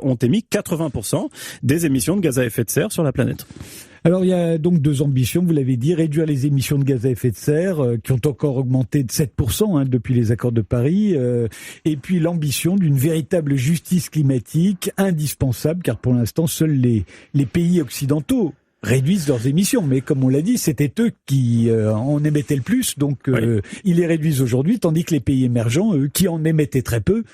ont émis 80% des émissions de gaz à effet de serre sur la planète. Alors il y a donc deux ambitions, vous l'avez dit, réduire les émissions de gaz à effet de serre qui ont encore augmenté de 7% depuis les accords de Paris, et puis l'ambition d'une véritable justice climatique indispensable, car pour l'instant seuls les pays occidentaux réduisent leurs émissions, mais comme on l'a dit, c'était eux qui en émettaient le plus, donc ils les réduisent aujourd'hui, tandis que les pays émergents, eux, qui en émettaient très peu,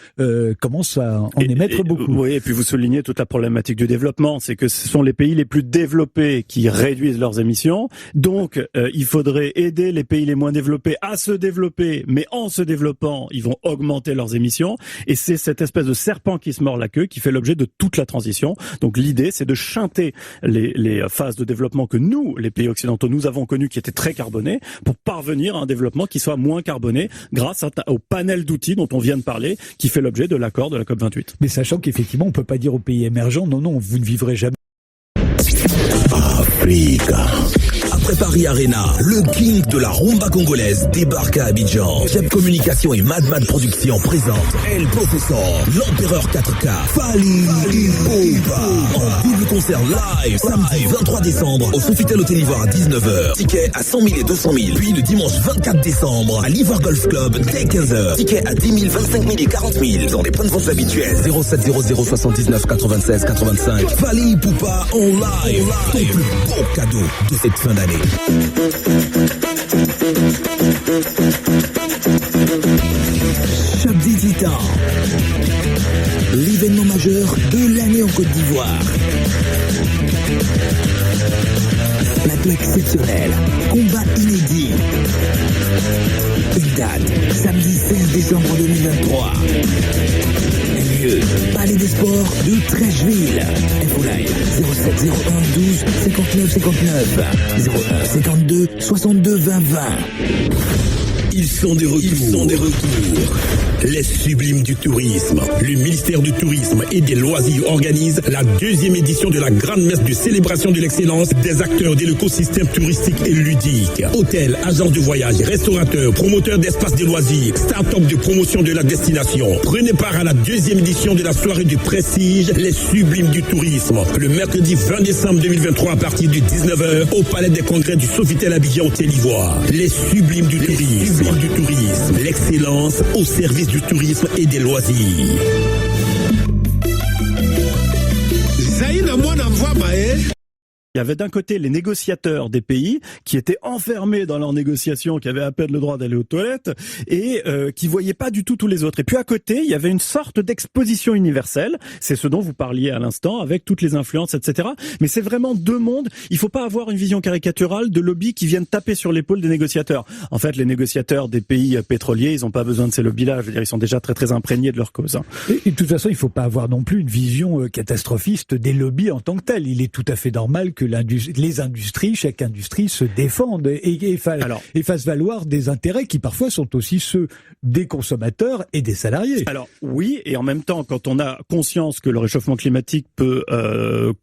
commencent à en émettre beaucoup. Oui, et puis vous soulignez toute la problématique du développement, c'est que ce sont les pays les plus développés qui réduisent leurs émissions, donc il faudrait aider les pays les moins développés à se développer, mais en se développant, ils vont augmenter leurs émissions, et c'est cette espèce de serpent qui se mord la queue qui fait l'objet de toute la transition. Donc l'idée, c'est de shunter les phases de développement que nous, les pays occidentaux, nous avons connus qui étaient très carbonés, pour parvenir à un développement qui soit moins carboné grâce au panel d'outils dont on vient de parler, qui fait l'objet de l'accord de la COP28. Mais sachant qu'effectivement, on peut pas dire aux pays émergents, non, vous ne vivrez jamais. Africa. Après Paris Arena, le king de la rumba congolaise débarque à Abidjan. Chef Communication et Mad Productions présente El Professor, l'Empereur 4K, Fally Ipupa, en double concert live, samedi 23 décembre au Sofitel Hôtel Ivoire à 19h. Ticket à 100 000 et 200 000. Puis le dimanche 24 décembre à l'Ivoire Golf Club dès 15h. Ticket à 10 000, 25 000 et 40 000 dans les points de vente habituels. 0700 79 96 85. Fally Ipupa en live. Ton plus beau cadeau de cette fin d'année. Choc des Titans, l'événement majeur de l'année en Côte d'Ivoire. Plateau exceptionnel, combat inédit. Une date, samedi 16 décembre 2023. Lieu, Palais des Sports de Trècheville. Info live 07 01 12 59 59 01 52 62 20 20. Ils sont des retours. Les Sublimes du Tourisme. Le ministère du Tourisme et des Loisirs organise la 2e édition de la grande messe de célébration de l'excellence des acteurs de l'écosystème touristique et ludique. Hôtels, agences de voyage, restaurateurs, promoteurs d'espaces de loisirs, start-up de promotion de la destination. Prenez part à la 2e édition de la soirée du prestige Les Sublimes du Tourisme. Le mercredi 20 décembre 2023 à partir de 19h au Palais des Congrès du Sofitel Abidjan Hôtel Ivoire. Les Sublimes du Tourisme. L'excellence au service du tourisme et des loisirs. Il y avait d'un côté les négociateurs des pays qui étaient enfermés dans leurs négociations, qui avaient à peine le droit d'aller aux toilettes et qui voyaient pas du tout tous les autres. Et puis à côté, il y avait une sorte d'exposition universelle. C'est ce dont vous parliez à l'instant, avec toutes les influences, etc. Mais c'est vraiment deux mondes. Il faut pas avoir une vision caricaturale de lobbies qui viennent taper sur l'épaule des négociateurs. En fait, les négociateurs des pays pétroliers, ils ont pas besoin de ces lobbies-là. Je veux dire, ils sont déjà très très imprégnés de leur cause. Et de toute façon, il faut pas avoir non plus une vision catastrophiste des lobbies en tant que tels. Il est tout à fait normal que les industries, chaque industrie se défende et fasse valoir des intérêts qui parfois sont aussi ceux des consommateurs et des salariés. Alors oui, et en même temps, quand on a conscience que le réchauffement climatique peut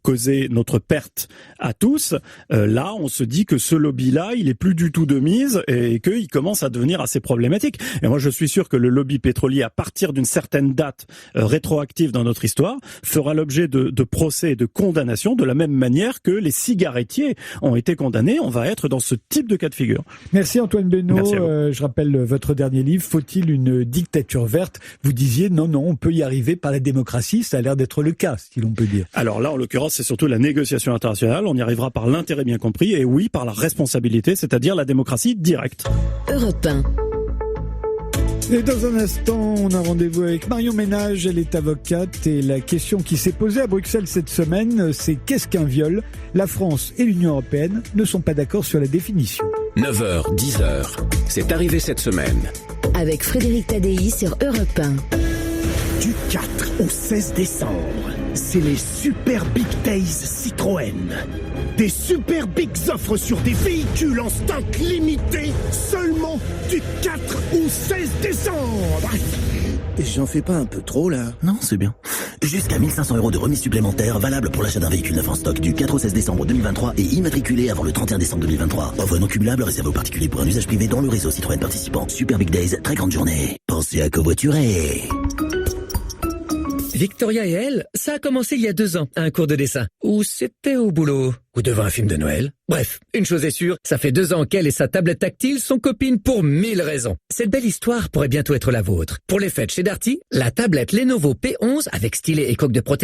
causer notre perte à tous, là on se dit que ce lobby-là, il est plus du tout de mise et qu'il commence à devenir assez problématique. Et moi je suis sûr que le lobby pétrolier, à partir d'une certaine date rétroactive dans notre histoire, fera l'objet de procès et de condamnations de la même manière que les cigarettiers ont été condamnés. On va être dans ce type de cas de figure. Merci Antoine Benoît. Je rappelle votre dernier livre, Faut-il une dictature verte? Vous disiez non, on peut y arriver par la démocratie. Ça a l'air d'être le cas, si l'on peut dire. Alors là, en l'occurrence, c'est surtout la négociation internationale. On y arrivera par l'intérêt bien compris et oui, par la responsabilité, c'est-à-dire la démocratie directe. Europe 1. Et dans un instant, on a rendez-vous avec Marion Ménage, elle est avocate et la question qui s'est posée à Bruxelles cette semaine, c'est qu'est-ce qu'un viol? La France et l'Union européenne ne sont pas d'accord sur la définition. 9h, 10h, c'est arrivé cette semaine. Avec Frédéric Tadei sur Europe 1. Du 4 au 16 décembre, c'est les Super Big Days Citroën. Des super big offres sur des véhicules en stock limité seulement du 4 au 16 décembre. J'en fais pas un peu trop là? Non, c'est bien. Jusqu'à 1 500 € de remise supplémentaire valable pour l'achat d'un véhicule neuf en stock du 4 au 16 décembre 2023 et immatriculé avant le 31 décembre 2023. Offre non cumulable réservée aux particuliers pour un usage privé dans le réseau Citroën participant. Super Big Days, très grande journée. Pensez à covoiturer. Victoria et elle, ça a commencé il y a 2 ans, à un cours de dessin. Ou c'était au boulot, ou devant un film de Noël. Bref, une chose est sûre, ça fait 2 ans qu'elle et sa tablette tactile sont copines pour 1000 raisons. Cette belle histoire pourrait bientôt être la vôtre. Pour les fêtes chez Darty, la tablette Lenovo P11 avec stylet et coque de protection